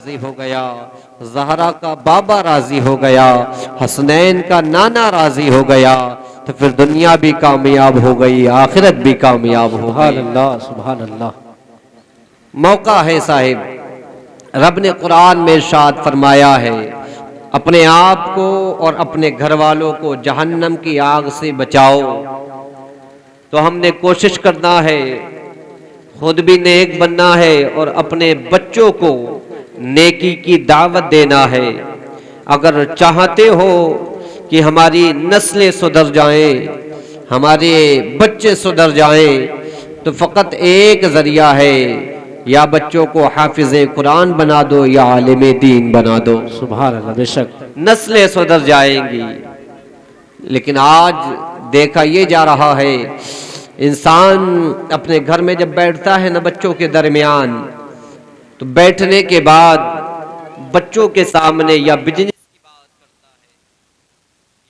راضی ہو گیا، زہرا کا بابا راضی ہو گیا، حسنین کا نانا راضی ہو گیا، تو پھر دنیا بھی کامیاب ہو گئی، آخرت بھی کامیاب ہو سبحان گئی۔ اللہ سبحان اللہ۔ موقع ہے صاحب، رب نے قرآن میں ارشاد فرمایا ہے، اپنے آپ کو اور اپنے گھر والوں کو جہنم کی آگ سے بچاؤ۔ تو ہم نے کوشش کرنا ہے، خود بھی نیک بننا ہے اور اپنے بچوں کو نیکی کی دعوت دینا ہے۔ اگر چاہتے ہو کہ ہماری نسلیں سدھر جائیں، ہمارے بچے سدھر جائیں، تو فقط ایک ذریعہ ہے، یا بچوں کو حافظ قرآن بنا دو یا عالم دین بنا دو، سبحان اللہ، بے شک نسلیں سدھر جائیں گی۔ لیکن آج دیکھا یہ جا رہا ہے، انسان اپنے گھر میں جب بیٹھتا ہے نا بچوں کے درمیان، تو بیٹھنے کے بعد بچوں کے سامنے یا بزنس کی بات کرتا ہے،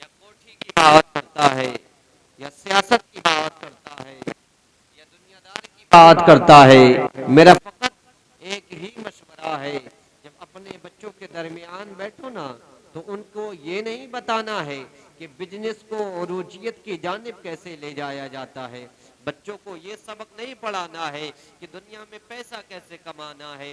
یا کوٹھی کی بات کرتا ہے، یا سیاست کی بات کرتا ہے، یا دنیا دار کی بات کرتا ہے۔ میرا فقط ایک ہی مشورہ ہے، جب اپنے بچوں کے درمیان بیٹھو نا تو ان کو یہ نہیں بتانا ہے کہ بزنس کو عروجیت کی جانب کیسے لے جایا جاتا ہے، بچوں کو یہ سبق نہیں پڑھانا ہے کہ دنیا میں پیسہ کیسے کمانا ہے،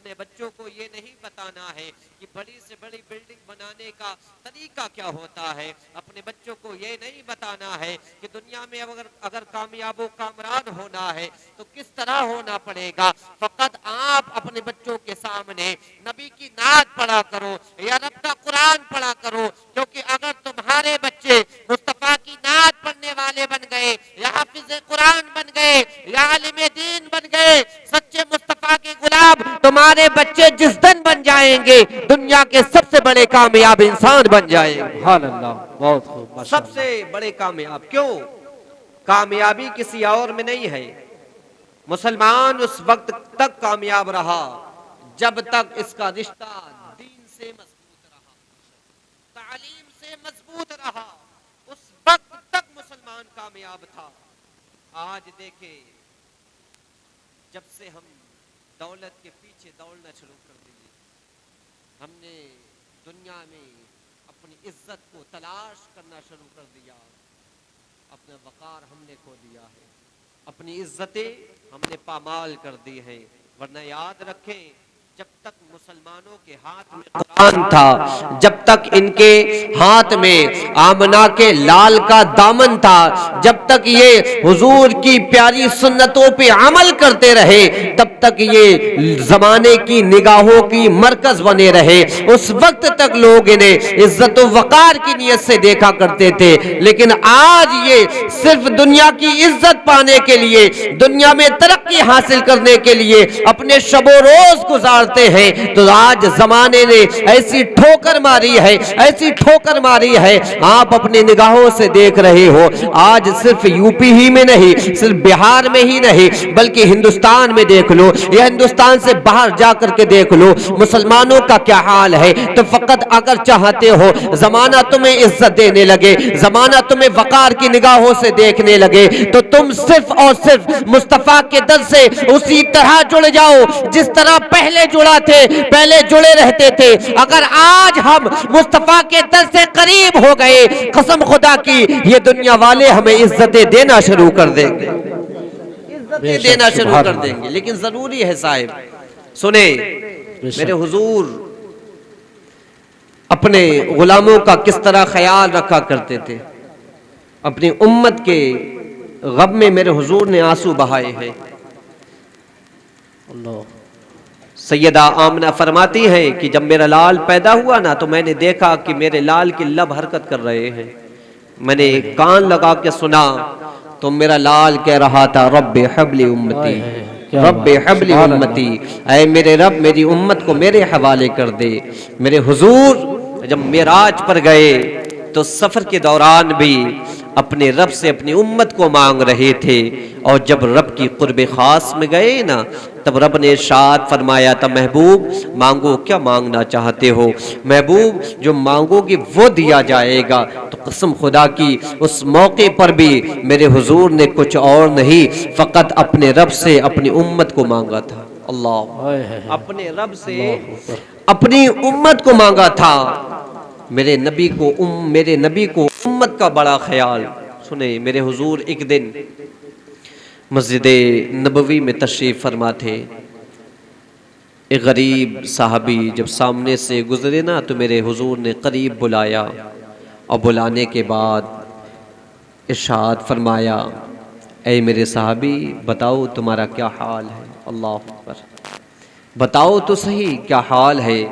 اپنے بچوں کو یہ نہیں بتانا ہے کہ بڑی سے بڑی بلڈنگ بنانے کا طریقہ کیا ہوتا ہے، اپنے بچوں کو یہ نہیں بتانا ہے کہ دنیا میں اگر کامیاب و کامران ہونا ہے تو کس طرح ہونا پڑے گا۔ فقط آپ اپنے بچوں کے سامنے نبی کی نعت پڑھا کرو یا رب کا قرآن پڑھا کرو، کیونکہ اگر تمہارے بچے مصطفیٰ کی نعت پڑھنے والے بن گئے، یا حافظ قرآن بن گئے، یا عالم دین بن گئے، سچے مصطفیٰ کے غلام، تمہارے بچے جس دن بن جائیں گے دنیا کے سب سے بڑے کامیاب انسان بن جائیں گے۔ سبحان اللہ، بہت خوب، ماشاء سب سے اللہ۔ بڑے کامیاب کیوں؟ کامیابی کسی اور میں نہیں ہے۔ مسلمان اس وقت تک کامیاب رہا جب تک اس کا رشتہ دین سے مضبوط رہا، تعلیم سے مضبوط رہا، اس وقت تک مسلمان کامیاب تھا۔ آج دیکھیں، جب سے ہم دولت کے پیچھے دوڑنا شروع کر دیے، ہم نے دنیا میں اپنی عزت کو تلاش کرنا شروع کر دیا، اپنا وقار ہم نے کھو دیا ہے، اپنی عزتیں ہم نے پامال کر دی ہیں۔ ورنہ یاد رکھیں، جب تک مسلمانوں کے ہاتھ میں قرآن تھا، جب تک ان کے ہاتھ میں آمنہ کے لال کا دامن تھا، جب تک یہ حضور کی پیاری سنتوں پہ عمل کرتے رہے، تب تک یہ زمانے کی نگاہوں کی مرکز بنے رہے۔ اس وقت تک لوگ انہیں عزت و وقار کی نیت سے دیکھا کرتے تھے، لیکن آج یہ صرف دنیا کی عزت پانے کے لیے، دنیا میں ترقی حاصل کرنے کے لیے اپنے شب و روز گزارتے ہیں۔ تو آج زمانے نے ایسی ٹھوکر ماری ہے، ایسی ٹھوکر ماری ہے، آپ اپنی نگاہوں سے دیکھ رہے ہو، آج صرف یو پی ہی میں نہیں، صرف بہار میں ہی نہیں، بلکہ ہندوستان میں دیکھ لو یا ہندوستان سے باہر جا کر کے دیکھ لو، مسلمانوں کا کیا حال ہے۔ تو فقط اگر چاہتے ہو زمانہ تمہیں عزت دینے لگے، زمانہ تمہیں وقار کی نگاہوں سے دیکھنے لگے، تو تم صرف اور صرف مصطفیٰ کے در سے اسی طرح جڑ جاؤ جس طرح پہلے جڑا تھے، پہلے جڑے رہتے تھے۔ اگر آج ہم مصطفیٰ کے در سے قریب ہو گئے، قسم خدا کی یہ دنیا والے ہمیں عزتیں دینا شروع کر دیں گے، عزتیں دینا شروع کر دیں گے۔ لیکن ضروری ہے صاحب، سنیں، میرے حضور اپنے غلاموں کا کس طرح خیال رکھا کرتے تھے، اپنی امت کے غم میں میرے حضور نے آنسو بہائے ہیں۔ سیدہ آمنہ فرماتی ہیں کہ جب میرا لال پیدا ہوا نا تو میں نے دیکھا کہ میرے لال کی لب حرکت کر رہے ہیں، میں نے کان لگا کے سنا تو میرا لال کہہ رہا تھا، رب حبلی امتی، رب حبلی امتی، اے میرے رب میری امت کو میرے حوالے کر دے۔ میرے حضور جب معراج پر گئے تو سفر کے دوران بھی اپنے رب سے اپنی امت کو مانگ رہے تھے، اور جب رب کی قرب خاص میں گئے نا تب رب نے ارشاد فرمایا تھا، محبوب مانگو، کیا مانگنا چاہتے ہو؟ محبوب جو مانگو گے وہ دیا جائے گا۔ تو قسم خدا کی اس موقع پر بھی میرے حضور نے کچھ اور نہیں، فقط اپنے رب سے اپنی امت کو مانگا تھا۔ اللہ اپنے رب سے اپنی امت کو مانگا تھا. میرے نبی کو امت کا بڑا خیال. سنیں میرے حضور ایک دن مسجد نبوی میں تشریف فرما تھے. ایک غریب صحابی جب سامنے سے گزرے نا تو میرے حضور نے قریب بلایا اور بلانے کے بعد ارشاد فرمایا اے میرے صحابی بتاؤ تمہارا کیا حال ہے. اللہ اکبر. بتاؤ تو صحیح کیا حال ہے.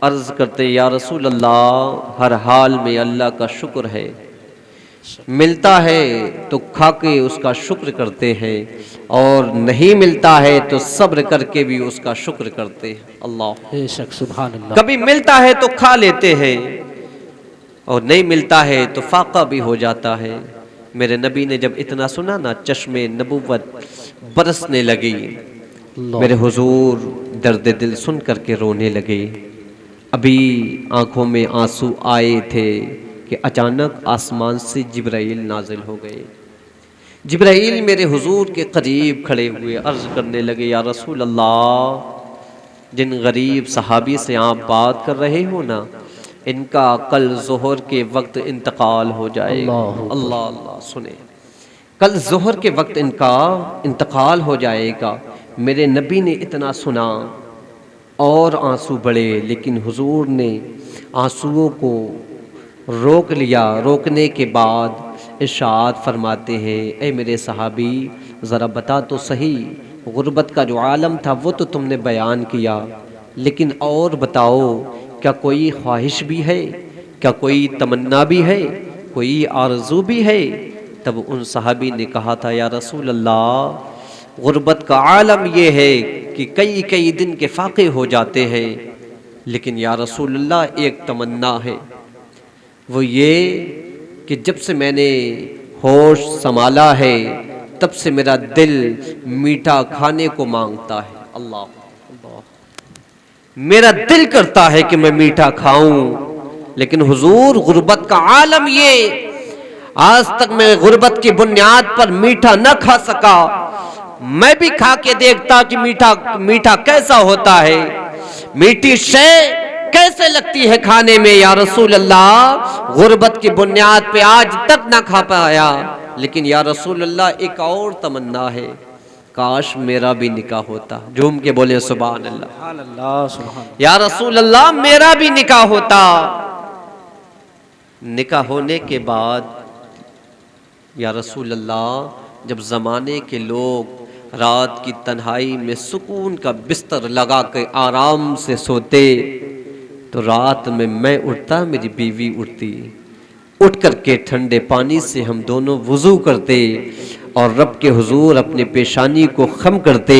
عرض کرتے یا رسول اللہ ہر حال میں اللہ کا شکر ہے. ملتا ہے تو کھا کے اس کا شکر کرتے ہیں اور نہیں ملتا ہے تو صبر کر کے بھی اس کا شکر کرتے ہیں. اللہ بے شک سبحان اللہ. کبھی ملتا ہے تو کھا لیتے ہیں اور نہیں ملتا ہے تو فاقہ بھی ہو جاتا ہے. میرے نبی نے جب اتنا سنا نا چشمے نبوت برسنے لگی. میرے حضور درد دل سن کر کے رونے لگے. ابھی آنکھوں میں آنسو آئے تھے کہ اچانک آسمان سے جبرائیل نازل ہو گئے. جبرائیل میرے حضور کے قریب کھڑے ہوئے عرض کرنے لگے یا رسول اللہ جن غریب صحابی سے آپ بات کر رہے ہو نا ان کا کل ظہر کے وقت انتقال ہو جائے گا. اللہ اللہ سنیں کل ظہر کے وقت ان کا انتقال ہو جائے گا. میرے نبی نے اتنا سنا اور آنسو بڑھے لیکن حضور نے آنسوؤں کو روک لیا. روکنے کے بعد ارشاد فرماتے ہیں اے میرے صحابی ذرا بتا تو صحیح غربت کا جو عالم تھا وہ تو تم نے بیان کیا لیکن اور بتاؤ کیا کوئی خواہش بھی ہے, کیا کوئی تمنا بھی ہے, کوئی آرزو بھی ہے. تب ان صحابی نے کہا تھا یا رسول اللہ غربت کا عالم یہ ہے کہ کئی دن کے فاقے ہو جاتے ہیں لیکن یا رسول اللہ ایک تمنا ہے وہ یہ کہ جب سے میں نے ہوش سنبھالا ہے تب سے میرا دل میٹھا کھانے کو مانگتا ہے. اللہ میرا دل کرتا ہے کہ میں میٹھا کھاؤں لیکن حضور غربت کا عالم یہ آج تک میں غربت کی بنیاد پر میٹھا نہ کھا سکا. میں بھی کھا کے دیکھتا کہ میٹھا کیسا ہوتا ہے, میٹھی شے کیسے لگتی ہے کھانے میں. یا رسول اللہ غربت کی بنیاد پہ آج تک نہ کھا پایا لیکن یا رسول اللہ ایک اور تمنا ہے کاش میرا بھی نکاح ہوتا. جھوم کے بولے سبحان اللہ. یا رسول اللہ میرا بھی نکاح ہوتا. نکاح ہونے کے بعد یا رسول اللہ جب زمانے کے لوگ رات کی تنہائی میں سکون کا بستر لگا کے آرام سے سوتے تو رات میں اٹھتا میری بیوی اٹھتی. اٹھ کر کے ٹھنڈے پانی سے ہم دونوں وضو کرتے اور رب کے حضور اپنے پیشانی کو خم کرتے.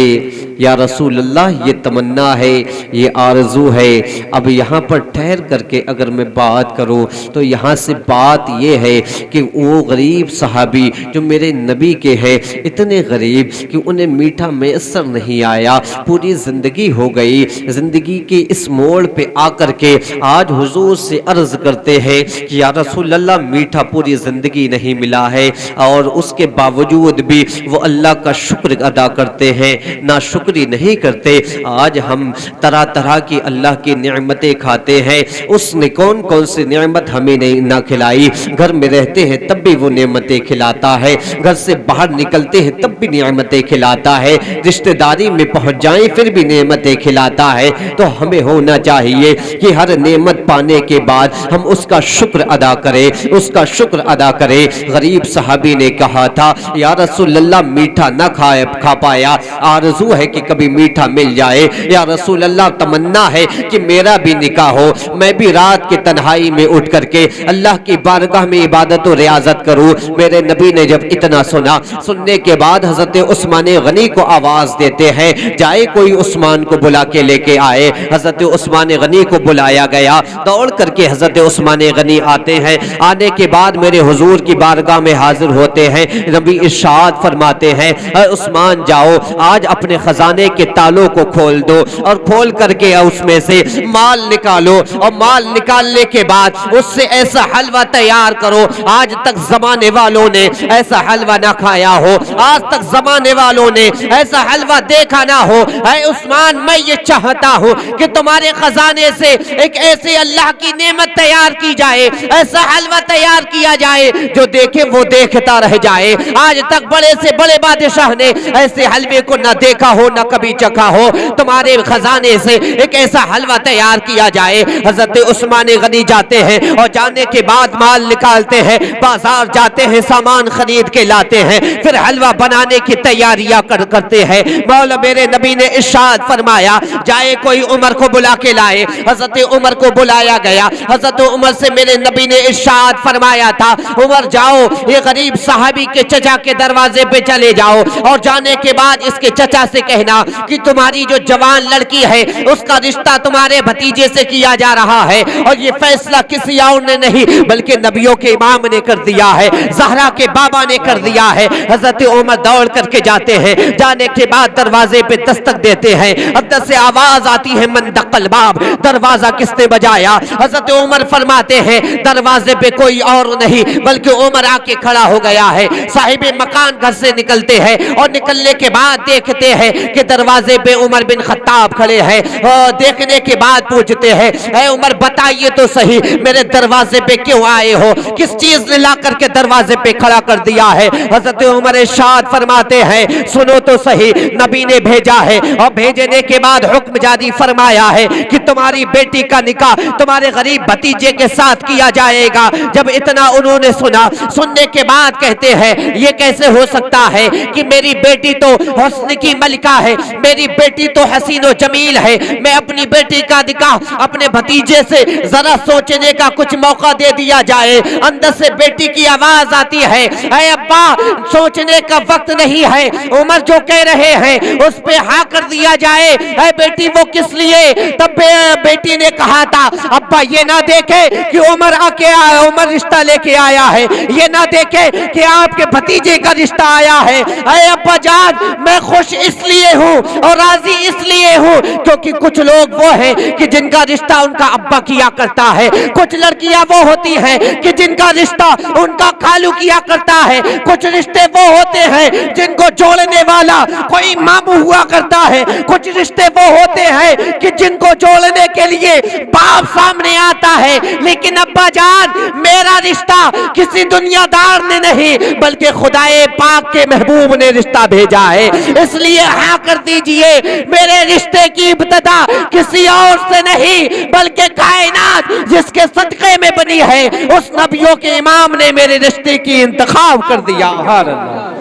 یا رسول اللہ یہ تمنا ہے, یہ آرزو ہے. اب یہاں پر ٹھہر کر کے اگر میں بات کروں تو یہاں سے بات یہ ہے کہ وہ غریب صحابی جو میرے نبی کے ہیں اتنے غریب کہ انہیں میٹھا میسر نہیں آیا, پوری زندگی ہو گئی. زندگی کے اس موڑ پہ آ کر کے آج حضور سے عرض کرتے ہیں کہ یا رسول اللہ میٹھا پوری زندگی نہیں ملا ہے اور اس کے باوجود بھی وہ اللہ کا شکر ادا کرتے ہیں, ناشکری نہیں کرتے. آج ہم طرح طرح کی اللہ کی نعمتیں کھاتے ہیں, اس نے کون کون سی نعمت ہمیں نہیں نہ کھلائی. گھر میں رہتے ہیں تب بھی وہ نعمتیں کھلاتا ہے, گھر سے باہر نکلتے ہیں تب بھی نعمتیں کھلاتا ہے, رشتہ داری میں پہنچ جائیں پھر بھی نعمتیں کھلاتا ہے. تو ہمیں ہونا چاہیے کہ ہر نعمت پانے کے بعد ہم اس کا شکر ادا کریں, اس کا شکر ادا کریں. غریب صحابی نے کہا تھا یا رسول اللہ میٹھا نہ کھا پایا, آرزو ہے کہ کبھی میٹھا مل جائے. یا رسول اللہ تمنا ہے کہ میرا بھی نکاح ہو, میں بھی رات کی تنہائی میں اٹھ کر کے اللہ کی بارگاہ میں عبادت و ریاضت کروں. میرے نبی نے جب اتنا سنا, سننے کے بعد حضرت عثمان غنی کو آواز دیتے ہیں جائے کوئی عثمان کو بلا کے لے کے آئے. حضرت عثمان غنی کو بلایا گیا, دوڑ کر کے حضرت عثمان غنی آتے ہیں. آنے کے بعد میرے حضور کی بارگاہ میں حاضر ہوتے ہیں. نبی ارشاد فرماتے ہیں اے عثمان جاؤ آج اپنے خزانے کے تالوں کو کھول کھول دو اور کھول کر کے اس میں سے مال نکالو اور مال نکالنے کے بعد اس سے ایسا حلوہ تیار کرو آج تک زمانے والوں نے ایسا حلوہ نہ کھایا ہو، آج تک زمانے والوں نے ایسا حلوہ دیکھا نہ ہو۔ اے عثمان میں یہ چاہتا ہوں کہ تمہارے خزانے سے ایک ایسے اللہ کی نعمت تیار کی جائے، ایسا حلوہ تیار کیا جائے جو دیکھے وہ دیکھتا رہ جائے۔ آج تک بڑے سے بڑے بادشاہ نے ایسے حلوے کو نہ دیکھا ہو نہ کبھی چکھا ہو، تمہارے خزانے سے ایک ایسا حلوہ تیار کیا جائے۔ حضرت عثمان غنی جاتے ہیں اور جانے کے بعد مال نکالتے ہیں، بازار جاتے ہیں، سامان خرید کے لاتے ہیں، پھر حلوہ بنانے کی تیاریاں کرتے ہیں۔ مولا میرے نبی نے ارشاد فرمایا جائے کوئی عمر کو بلا کے لائے۔ حضرت عمر کو بلایا گیا، حضرت عمر سے میرے نبی نے ارشاد فرمایا تھا عمر جاؤ یہ غریب صحابی کے چچا کے دروازے پہ چلے جاؤ اور جانے کے بعد اس کے چچا سے کہنا کہ تمہاری جو جوان لڑکی ہے اس کا رشتہ تمہارے بھتیجے سے کیا جا رہا ہے، اور یہ فیصلہ کسی اور نے نہیں بلکہ نبیوں کے امام نے کر دیا ہے، زہرا کے بابا نے کر دیا ہے۔ حضرت عمر دوڑ کر کے جاتے ہیں، جانے کے بعد دروازے پہ دستک دیتے ہیں، اندر سے آواز آتی ہے من دق الباب، دروازہ کس نے بجایا؟ حضرت عمر فرماتے ہیں دروازے پہ کوئی اور نہیں بلکہ عمر آ کے کھڑا ہو گیا ہے۔ صاحب مکان گھر سے نکلتے ہیں اور نکلنے کے بعد دیکھتے ہیں کہ دروازے پہ عمر بن خطاب کھڑے ہیں، اور دیکھنے کے بعد پوچھتے ہیں اے عمر بتائیے تو صحیح میرے دروازے پہ کیوں آئے ہو، کس چیز نے لا کر کے دروازے پہ کھڑا کر دیا ہے؟ حضرت عمر ارشاد فرماتے ہیں سنو تو صحیح، نبی نے بھیجا ہے اور بھیجنے کے بعد حکم جاری فرمایا ہے کہ تمہاری بیٹی کا نکاح تمہارے غریب بھتیجے کے ساتھ کیا جائے گا۔ جب اتنا انہوں نے سنا، سننے کے بعد کہتے ہیں یہ کیسے ہو سکتا ہے کہ میری بیٹی تو حسن کی ملکہ ہے، میری بیٹی تو حسین و جمیل ہے، میں اپنی بیٹی کا نکاح اپنے بھتیجے سے ذرا سوچنے کا کچھ موقع دے دیا جائے۔ اندر سے بیٹی کی آواز آتی ہے اے ابا سوچنے کا وقت نہیں ہے، عمر جو کہہ رہے ہیں اس پہ ہاں کر دیا جائے۔ اے بیٹی وہ کس لیے؟ تب بیٹی نے کہا تھا ابا یہ نہ دیکھے کہ عمر عمر رشتہ لے کے آیا ہے، یہ نہ دیکھے کہ آپ کے بھتیجے کا رشتہ آیا ہے۔ اے ابا جان میں خوش اس لیے ہوں اور راضی اس لیے ہوں کیونکہ کچھ لوگ وہ ہیں کہ جن کا رشتہ ان کا ابا کیا کرتا ہے، کچھ لڑکیاں وہ ہوتی ہیں کہ جن کا رشتہ ان کا خالو کیا کرتا ہے، کچھ رشتے وہ ہوتے ہیں جن کو جوڑنے والا کوئی ماموں ہوا کرتا ہے، کچھ رشتے وہ ہوتے ہیں کہ جن کو جوڑنے کے لیے باپ سامنے آتا ہے۔ لیکن ابا جان میرا رشتہ کسی دنیا دار نے نہیں بلکہ خدائے پاک کے محبوب نے رشتہ بھیجا ہے، اس لیے ہاں کر دیجئے۔ میرے رشتے کی ابتدا کسی اور سے نہیں بلکہ کائنات جس کے صدقے میں بنی ہے اس نبیوں کے امام نے میرے رشتے کی انتخاب کر دیا۔ سبحان اللہ،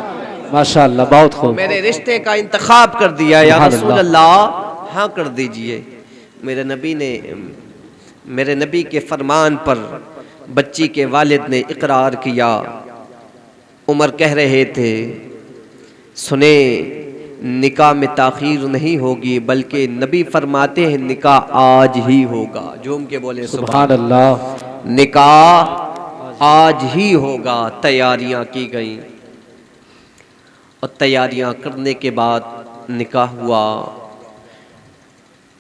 ماشاءاللہ بہت خوب، میرے رشتے کا انتخاب کر دیا یا رسول اللہ ہاں کر دیجئے۔ میرے نبی کے فرمان پر بچی کے والد نے اقرار کیا۔ عمر کہہ رہے تھے سنیں نکاح میں تاخیر نہیں ہوگی بلکہ نبی فرماتے ہیں نکاح آج ہی ہوگا۔ جھوم کے بولے سبحان اللہ، نکاح آج ہی ہوگا۔ تیاریاں کی گئیں اور تیاریاں کرنے کے بعد نکاح ہوا۔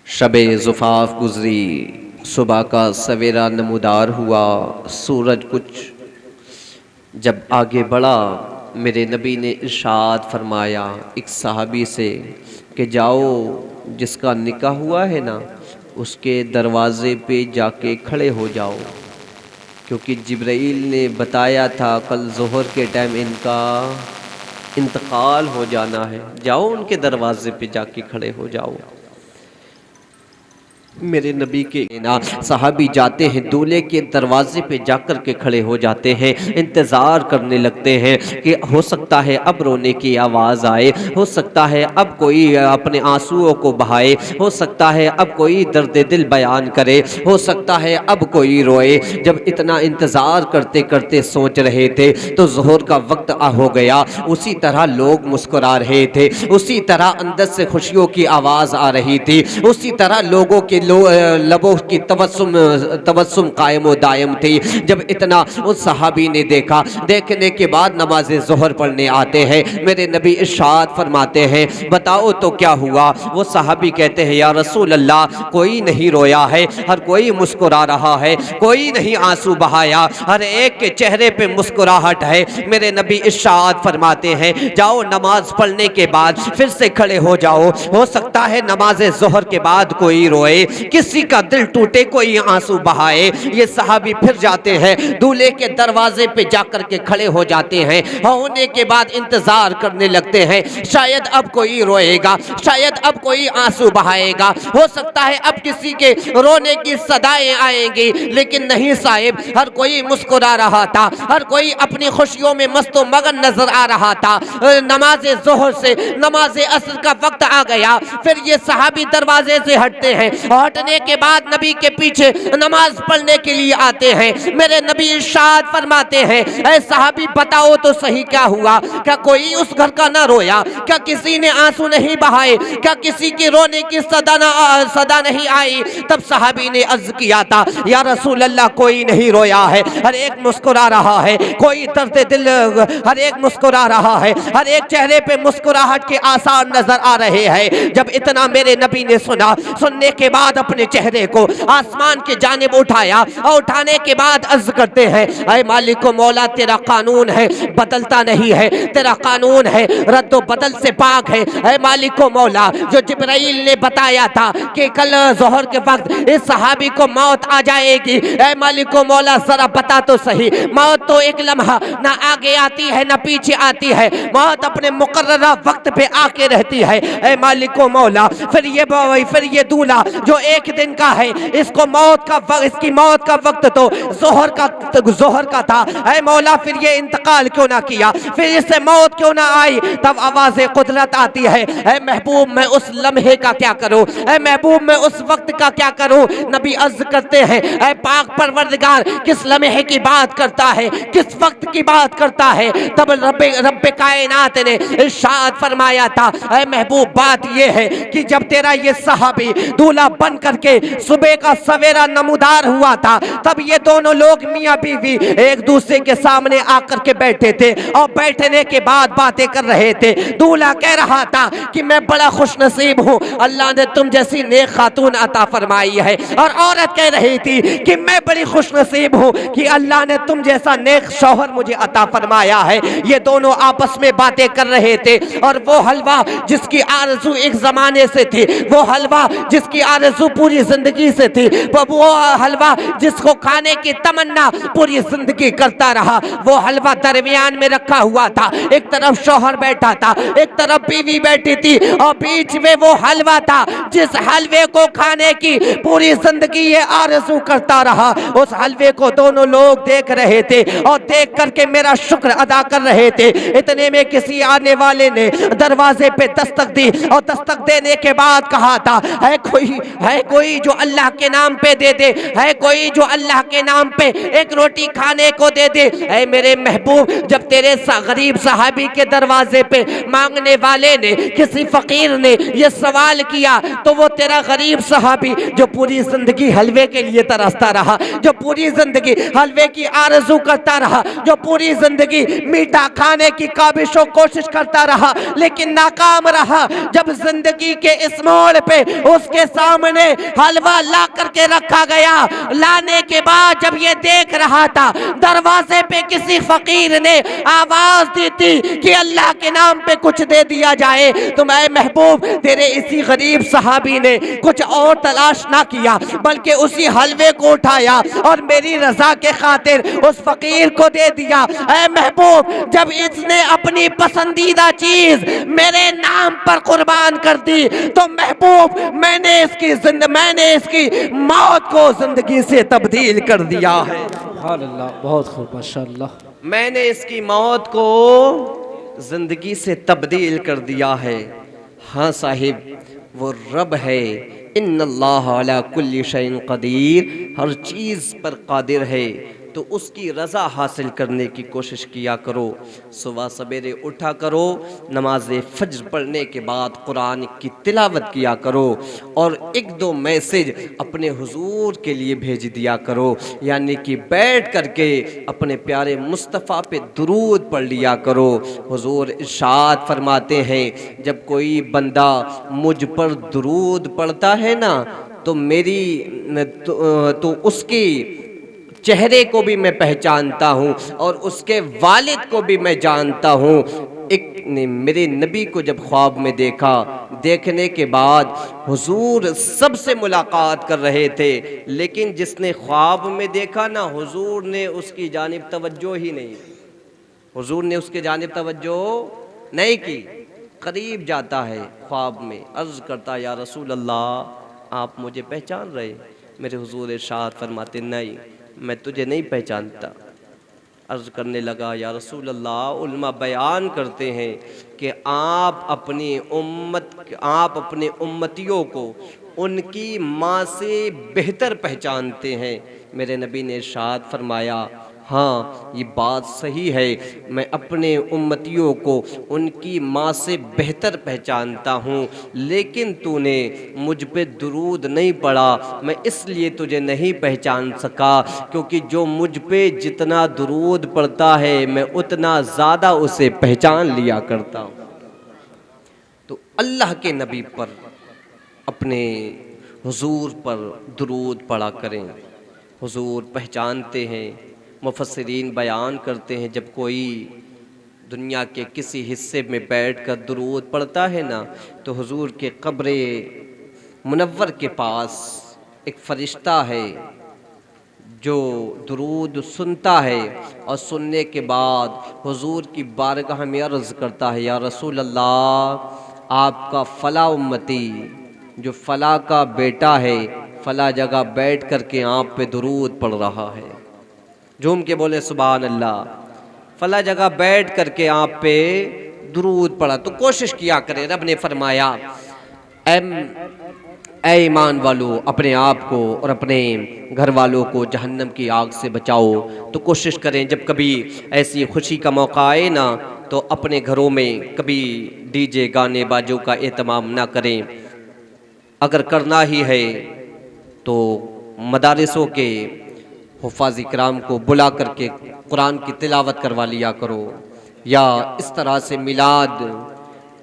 شب زفاف گزری، صبح کا سویرا نمودار ہوا، سورج کچھ جب آگے بڑھا میرے نبی نے ارشاد فرمایا ایک صحابی سے کہ جاؤ جس کا نکاح ہوا ہے نا اس کے دروازے پہ جا کے کھڑے ہو جاؤ، کیونکہ جبرائیل نے بتایا تھا کل ظہر کے ٹائم ان کا انتقال ہو جانا ہے، جاؤ ان کے دروازے پہ جا کے کھڑے ہو جاؤ۔ میرے نبی کے صحابی جاتے ہیں، دولہے کے دروازے پہ جا کر کے کھڑے ہو جاتے ہیں، انتظار کرنے لگتے ہیں کہ ہو سکتا ہے اب رونے کی آواز آئے، ہو سکتا ہے اب کوئی اپنے آنسوؤں کو بہائے، ہو سکتا ہے اب کوئی درد دل بیان کرے، ہو سکتا ہے اب کوئی روئے۔ جب اتنا انتظار کرتے کرتے سوچ رہے تھے تو ظہر کا وقت ہو گیا۔ اسی طرح لوگ مسکرا رہے تھے، اسی طرح اندر سے خوشیوں کی آواز آ رہی تھی، اسی طرح لوگوں کے لبوں کی تبسم قائم و دائم تھی. جب اتنا اس صحابی نے دیکھا, دیکھنے کے بعد نماز ظہر پڑھنے آتے ہیں. میرے نبی ارشاد فرماتے ہیں بتاؤ تو کیا ہوا؟ وہ صحابی کہتے ہیں یا رسول اللہ کوئی نہیں رویا ہے, ہر کوئی مسکرا رہا ہے, کوئی نہیں آنسو بہایا, ہر ایک کے چہرے پہ مسکراہٹ ہے. میرے نبی ارشاد فرماتے ہیں جاؤ نماز پڑھنے کے بعد پھر سے کھڑے ہو جاؤ, ہو سکتا ہے نماز ظہر کے بعد کوئی روئے, کسی کا دل ٹوٹے, کوئی آنسو بہائے. یہ صحابی پھر جاتے ہیں دولہے کے دروازے پہ جا کر کے کھڑے ہو جاتے ہیں. ہونے کے بعد انتظار کرنے لگتے ہیں, شاید اب کوئی روئے گا, شاید اب کوئی آنسو بہائے گا, ہو سکتا ہے اب کسی کے رونے کی صدائیں آئیں گی. لیکن نہیں صاحب, ہر کوئی مسکرا رہا تھا, ہر کوئی اپنی خوشیوں میں مست و مگن نظر آ رہا تھا. نماز ظہر سے نماز عصر کا وقت آ گیا. پھر یہ صحابی دروازے سے ہٹتے ہیں, ہٹنے کے بعد نبی کے پیچھے نماز پڑھنے کے لیے آتے ہیں. میرے نبی ارشاد فرماتے ہیں اے صحابی بتاؤ تو صحیح کیا ہوا؟ کیا کوئی اس گھر کا نہ رویا؟ کیا کسی نے آنسو نہیں بہائے؟ کیا کسی کی رونے کی صدا نہیں آئی؟ تب صحابی نے عرض کیا تھا یا رسول اللہ کوئی نہیں رویا ہے, ہر ایک مسکرا رہا ہے, کوئی درد دل, ہر ایک مسکرا رہا ہے, ہر ایک چہرے پہ مسکراہٹ کے آثار نظر آ رہے ہیں. جب اتنا میرے نبی نے سنا, سننے کے بعد اپنے چہرے کو آسمان کے جانب اٹھایا, اور اٹھانے کے بعد عرض کرتے ہیں اے مالک و مولا تیرا قانون ہے بدلتا نہیں ہے, تیرا قانون ہے رد و بدل سے پاک ہے. اے مالک و مولا, جو جبرائیل نے بتایا تھا کہ کل ظہر کے وقت اس صحابی کو موت آ جائے گی, اے مالک و مولا ذرا بتا تو صحیح, موت تو ایک لمحہ نہ آگے آتی ہے نہ پیچھے آتی ہے, موت اپنے مقررہ وقت پہ آ کے رہتی ہے. اے مالک و مولا, پھر یہ دولہا جو ایک دن کا ہے, اس کی موت کا وقت تو ظہر کا تھا. اے مولا پھر یہ انتقال کیوں نہ کیا, پھر اس سے موت کیوں نہ آئی؟ تب آواز قدرت آتی ہے اے محبوب میں اس لمحے کا کیا کروں, اے محبوب میں اس وقت کا کیا کروں؟ نبی عرض کرتے ہیں اے پاک پروردگار کس لمحے کی بات کرتا ہے, کس وقت کی بات کرتا ہے؟ تب رب کائنات نے ارشاد فرمایا تھا اے محبوب بات یہ ہے کہ جب تیرا یہ صحابی دولہا بن کر کے صبح کا سویرا نمودار ہوا تھا, تب یہ دونوں لوگ میاں بیوی ایک دوسرے کے سامنے آ کر کے بیٹھے تھے, اور بیٹھنے کے بعد باتیں کر رہے تھے. دولہا کہہ رہا تھا کہ میں بڑا خوش نصیب ہوں, اللہ نے تم جیسی نیک خاتون عطا فرمائی ہے, اور عورت کہہ رہی تھی کہ میں بڑی خوش نصیب ہوں کہ اللہ نے تم جیسا نیک شوہر مجھے عطا فرمایا ہے. یہ دونوں آپس میں باتیں کر رہے تھے, اور وہ حلوہ جس کی آرزو ایک زمانے سے تھی, وہ حلوہ جس کی آرزو پوری زندگی سے تھی, وہ حلوہ جس کو کھانے کی تمنا پوری زندگی کرتا رہا, وہ حلوہ درمیان میں رکھا ہوا تھا. ایک طرف شوہر بیٹھا تھا, ایک طرف بیوی بیٹھی تھی, اور بیچ میں وہ حلوہ تھا جس حلوے کو کھانے کی پوری زندگی یہ آرزو کرتا رہا. اس حلوے کو دونوں لوگ دیکھ رہے تھے, اور دیکھ کر کے میرا شکر ادا کر رہے تھے. اتنے میں کسی آنے والے نے دروازے پہ دستک دی, اور دستک دینے کے بعد کہا تھا ہے کوئی جو اللہ کے نام پہ دے دے, ہے کوئی جو اللہ کے نام پہ ایک روٹی کھانے کو دے دے. اے میرے محبوب, جب تیرے غریب صحابی کے دروازے پہ مانگنے والے نے, کسی فقیر نے یہ سوال کیا, تو وہ تیرا غریب صحابی جو پوری زندگی حلوے کے لیے ترستا رہا, جو پوری زندگی حلوے کی آرزو کرتا رہا, جو پوری زندگی میٹھا کھانے کی کابش و کوشش کرتا رہا لیکن ناکام رہا, جب زندگی کے اس موڑ پہ اس کے سامنے حلوہ لا کر کے رکھا گیا, لانے کے بعد جب یہ دیکھ رہا تھا دروازے پہ کسی فقیر نے آواز دی تھی کہ اللہ کے نام پہ کچھ دے دیا جائے, تو اے محبوب تیرے اسی غریب صحابی نے کچھ اور تلاش نہ کیا, بلکہ اسی حلوے کو اٹھایا اور میری رضا کے خاطر اس فقیر کو دے دیا. اے محبوب, جب اس نے اپنی پسندیدہ چیز میرے نام پر قربان کر دی, تو محبوب میں نے اس کی موت کو زندگی سے تبدیل کر دیا ہے. سبحان اللہ, بہت خوب, ماشاءاللہ. میں نے اس کی موت کو زندگی سے تبدیل کر دیا ہے. ہاں صاحب, وہ رب ہے, ان اللہ علی کل شیء قدیر, ہر چیز پر قادر ہے. تو اس کی رضا حاصل کرنے کی کوشش کیا کرو. صبح سویرے اٹھا کرو, نماز فجر پڑھنے کے بعد قرآن کی تلاوت کیا کرو, اور ایک دو میسج اپنے حضور کے لیے بھیج دیا کرو, یعنی کہ بیٹھ کر کے اپنے پیارے مصطفیٰ پہ درود پڑھ لیا کرو. حضور ارشاد فرماتے ہیں جب کوئی بندہ مجھ پر درود پڑھتا ہے نا تو تو اس کی چہرے کو بھی میں پہچانتا ہوں اور اس کے والد کو بھی میں جانتا ہوں. ایک نے میرے نبی کو جب خواب میں دیکھا, دیکھنے کے بعد حضور سب سے ملاقات کر رہے تھے, لیکن جس نے خواب میں دیکھا نا حضور نے اس کی جانب توجہ ہی نہیں, حضور نے اس کے جانب توجہ نہیں کی. قریب جاتا ہے خواب میں, عرض کرتا یا رسول اللہ آپ مجھے پہچان رہے؟ میرے حضور ارشاد فرماتے نہیں میں تجھے نہیں پہچانتا. عرض کرنے لگا یا رسول اللہ علماء بیان کرتے ہیں کہ آپ اپنے امتیوں کو ان کی ماں سے بہتر پہچانتے ہیں. میرے نبی نے ارشاد فرمایا ہاں یہ بات صحیح ہے, میں اپنے امتیوں کو ان کی ماں سے بہتر پہچانتا ہوں, لیکن تو نے مجھ پہ درود نہیں پڑھا, میں اس لیے تجھے نہیں پہچان سکا کیونکہ جو مجھ پہ جتنا درود پڑھتا ہے میں اتنا زیادہ اسے پہچان لیا کرتا ہوں. تو اللہ کے نبی پر, اپنے حضور پر درود پڑھا کریں. حضور پہچانتے ہیں, مفسرین بیان کرتے ہیں جب کوئی دنیا کے کسی حصے میں بیٹھ کر درود پڑھتا ہے نا تو حضور کے قبر منور کے پاس ایک فرشتہ ہے جو درود سنتا ہے, اور سننے کے بعد حضور کی بارگاہ میں عرض کرتا ہے یا رسول اللہ آپ کا فلاں امتی جو فلاں کا بیٹا ہے فلاں جگہ بیٹھ کر کے آپ پہ درود پڑھ رہا ہے. جھوم کے بولے سبحان اللہ. فلاں جگہ بیٹھ کر کے آپ پہ درود پڑھا. تو کوشش کیا کرے. رب نے فرمایا اے ایمان والو اپنے آپ کو اور اپنے گھر والوں کو جہنم کی آگ سے بچاؤ. تو کوشش کریں جب کبھی ایسی خوشی کا موقع آئے نا تو اپنے گھروں میں کبھی ڈی جے گانے باجوں کا اہتمام نہ کریں. اگر کرنا ہی ہے تو مدارسوں کے حفاظ اکرام کو بلا کر کے قرآن کی تلاوت کروا لیا کرو, یا اس طرح سے میلاد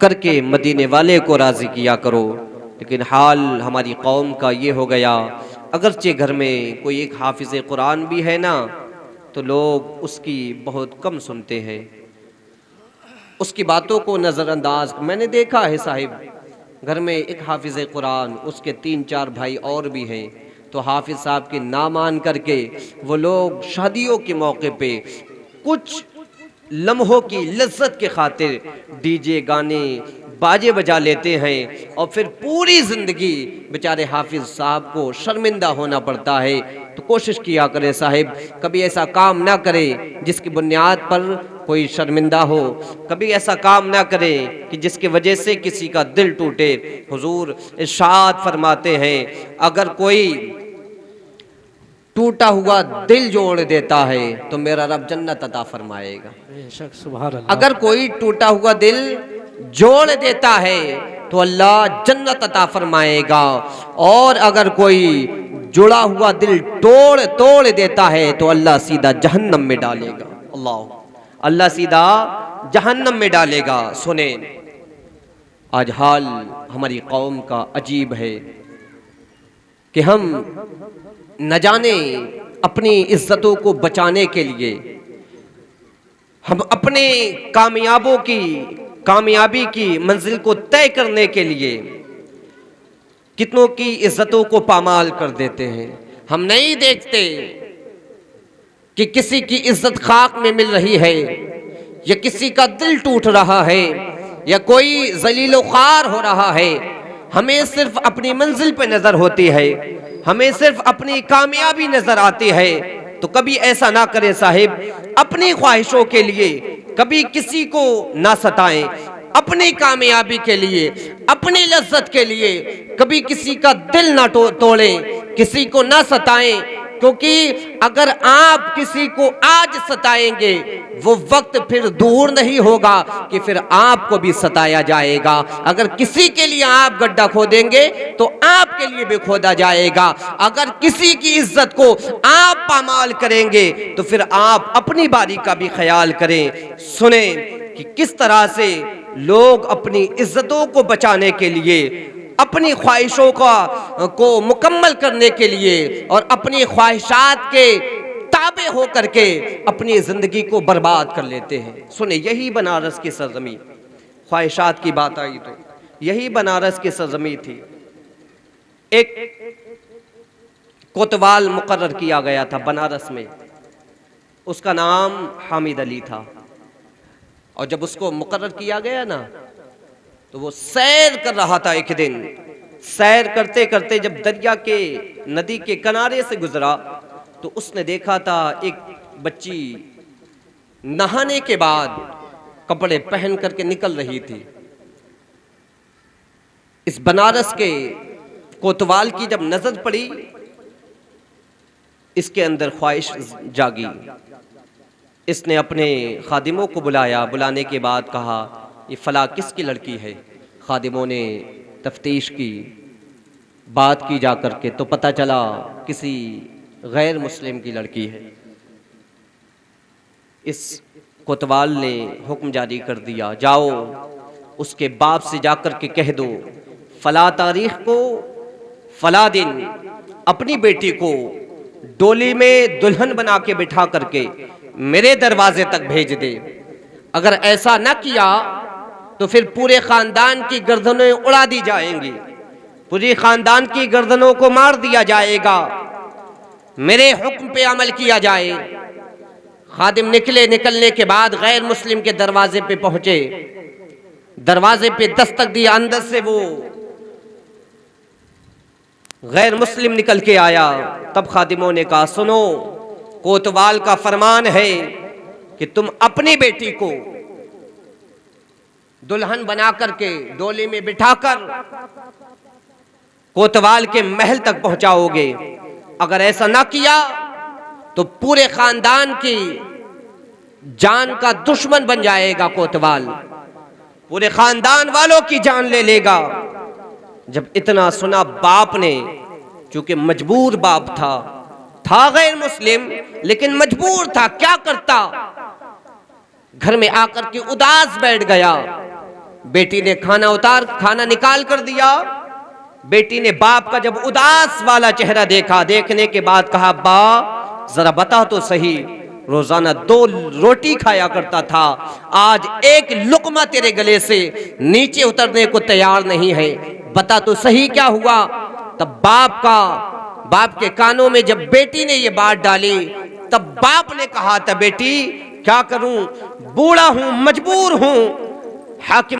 کر کے مدینے والے کو راضی کیا کرو. لیکن حال ہماری قوم کا یہ ہو گیا, اگرچہ گھر میں کوئی ایک حافظ قرآن بھی ہے نا تو لوگ اس کی بہت کم سنتے ہیں, اس کی باتوں کو نظر انداز. میں نے دیکھا ہے صاحب گھر میں ایک حافظ قرآن, اس کے 3-4 بھائی اور بھی ہیں, تو حافظ صاحب کے نام مان کر کے وہ لوگ شادیوں کے موقع پہ کچھ لمحوں کی لذت کے خاطر ڈی جے گانے باجے بجا لیتے ہیں, اور پھر پوری زندگی بیچارے حافظ صاحب کو شرمندہ ہونا پڑتا ہے. تو کوشش کیا کرے صاحب کبھی ایسا کام نہ کرے جس کی بنیاد پر کوئی شرمندہ ہو, کبھی ایسا کام نہ کرے کہ جس کی وجہ سے کسی کا دل ٹوٹے. حضور ارشاد فرماتے ہیں اگر کوئی ٹوٹا ہوا دل جوڑ دیتا ہے تو میرا رب جنت عطا فرمائے گا. بے شک سبحان اللہ. اگر کوئی ٹوٹا ہوا دل جوڑ دیتا ہے تو اللہ جنت عطا فرمائے گا, اور اگر کوئی جڑا ہوا دل توڑ دیتا ہے تو اللہ سیدھا جہنم میں ڈالے گا. اللہ سیدھا جہنم میں ڈالے گا. سنیں آج حال ہماری قوم کا عجیب ہے کہ ہم نہ جانے اپنی عزتوں کو بچانے کے لیے, ہم اپنے کامیابی کی منزل کو طے کرنے کے لیے کتنوں کی عزتوں کو پامال کر دیتے ہیں. ہم نہیں دیکھتے کہ کسی کی عزت خاک میں مل رہی ہے, یا کسی کا دل ٹوٹ رہا ہے, یا کوئی ذلیل و خوار ہو رہا ہے. ہمیں صرف اپنی منزل پہ نظر ہوتی ہے, ہمیں صرف اپنی کامیابی نظر آتی ہے. تو کبھی ایسا نہ کرے صاحب, اپنی خواہشوں کے لیے کبھی کسی کو نہ ستائیں, اپنی کامیابی کے لیے, اپنی لذت کے لیے کبھی کسی کا دل نہ توڑیں, کسی کو نہ ستائیں, کیونکہ اگر آپ کسی کو آج ستائیں گے وہ وقت پھر دور نہیں ہوگا کہ پھر آپ کو بھی ستایا جائے گا. اگر کسی کے لیے آپ گڈھا کھودیں گے تو آپ کے لیے بھی کھودا جائے گا. اگر کسی کی عزت کو آپ پامال کریں گے تو پھر آپ اپنی باری کا بھی خیال کریں. سنیں کہ کس طرح سے لوگ اپنی عزتوں کو بچانے کے لیے، اپنی خواہشوں کو مکمل کرنے کے لیے اور اپنی خواہشات کے تابع ہو کر کے اپنی زندگی کو برباد کر لیتے ہیں. سنیں، یہی بنارس کی سرزمین، خواہشات کی بات آئی تو یہی بنارس کی سرزمین تھی. ایک کوتوال مقرر کیا گیا تھا بنارس میں، اس کا نام حامد علی تھا. اور جب اس کو مقرر کیا گیا نا تو وہ سیر کر رہا تھا. ایک دن سیر کرتے کرتے جب دریا کے ندی کے کنارے سے گزرا تو اس نے دیکھا تھا ایک بچی نہانے کے بعد کپڑے پہن کر کے نکل رہی تھی. اس بنارس کے کوتوال کی جب نظر پڑی اس کے اندر خواہش جاگی. اس نے اپنے خادموں کو بلایا. بلانے کے بعد کہا یہ فلاں کس کی لڑکی ہے؟ خادموں نے تفتیش کی، بات کی جا کر کے تو پتہ چلا کسی غیر مسلم کی لڑکی ہے. اس کوتوال نے حکم جاری کر دیا، جاؤ اس کے باپ سے جا کر کے کہہ دو فلاں تاریخ کو فلاں دن اپنی بیٹی کو ڈولی میں دلہن بنا کے بٹھا کر کے میرے دروازے تک بھیج دے. اگر ایسا نہ کیا تو پھر پورے خاندان کی گردنیں اڑا دی جائیں گی، پوری خاندان کی گردنوں کو مار دیا جائے گا. میرے حکم پہ عمل کیا جائے. خادم نکلنے کے بعد غیر مسلم کے دروازے پہ پہنچے، دروازے پہ دستک دیا. اندر سے وہ غیر مسلم نکل کے آیا. تب خادموں نے کہا سنو، کوتوال کا فرمان ہے کہ تم اپنی بیٹی کو دلہن بنا کر کے ڈولی میں بٹھا کر کوتوال کے محل تک پہنچاؤ گے. اگر ایسا نہ کیا تو پورے خاندان کی جان کا دشمن بن جائے گا. کوتوال پورے خاندان والوں کی جان لے لے گا. جب اتنا سنا باپ نے، چونکہ مجبور باپ تھا غیر مسلم لیکن مجبور تھا، کیا کرتا، گھر میں آ کر کے اداس بیٹھ گیا. بیٹی نے کھانا نکال کر دیا. بیٹی نے باپ کا جب اداس والا چہرہ دیکھا، دیکھنے کے بعد کہا با ذرا بتا تو صحیح، روزانہ 2 روٹی کھایا کرتا تھا، آج ایک لقمہ تیرے گلے سے نیچے اترنے کو تیار نہیں ہے، بتا تو صحیح کیا ہوا. تب باپ کے کانوں میں جب بیٹی نے یہ بات ڈالی تب باپ نے کہا تھا بیٹی کیا کروں، بوڑھا ہوں، مجبور ہوں. حاکم